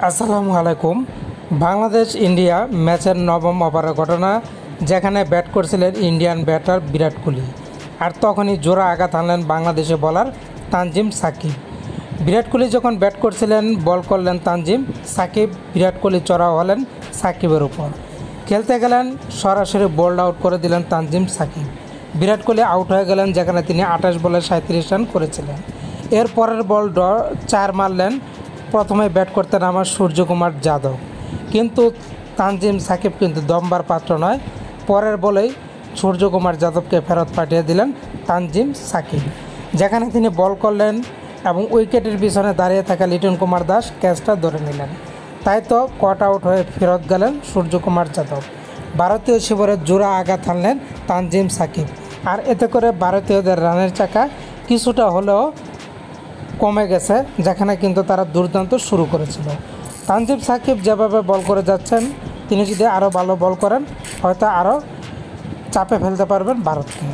আসসালামু আলাইকুম। বাংলাদেশ ইন্ডিয়া ম্যাচের নবম ওভারের ঘটনা, যেখানে ব্যাট করছিলেন ইন্ডিয়ান ব্যাটার বিরাট কোহলি, আর তখনই জোড়া আঘাত হানলেন বাংলাদেশি বোলার তানজিম সাকিব। বিরাট কোহলি যখন ব্যাট করছিলেন, বল করলেন তানজিম সাকিব, বিরাট কোহলি চড়াও হলেন সাকিবের উপর। খেলতে গেলেন, সরাসরি বোল্ড আউট করে দিলেন তানজিম সাকিব। বিরাট কোহলি আউট হয়ে গেলেন, যেখানে তিনি 28 বলে 37 রান করেছিলেন। এর পরের বল 4 মারলেন প্রথমে ব্যাট করতে নামা সূর্যকুমার যাদব, কিন্তু তানজিম সাকিব কিন্তু দমবার পাত্র নয়। পরের বলেই সূর্যকুমার যাদবকে ফেরত পাঠিয়ে দিলেন তানজিম সাকিব, যেখানে তিনি বল করলেন এবং উইকেটের পিছনে দাঁড়িয়ে থাকা লিটন কুমার দাস ক্যাচটা ধরে নিলেন। তাই তো কট আউট হয়ে ফেরত গেলেন সূর্যকুমার যাদব। ভারতীয় শিবিরে জোড়া আঘাত হানলেন তানজিম সাকিব, আর এতে করে ভারতীয়দের রানের চাকা কিছুটা হলেও কমে গেছে, যেখানে কিন্তু তারা দুর্দান্ত শুরু করেছিল। তানজিম সাকিব যেভাবে বল করে যাচ্ছেন, তিনি যদি আরও ভালো বল করেন, হয়তো আরও চাপে ফেলতে পারবেন ভারতকে।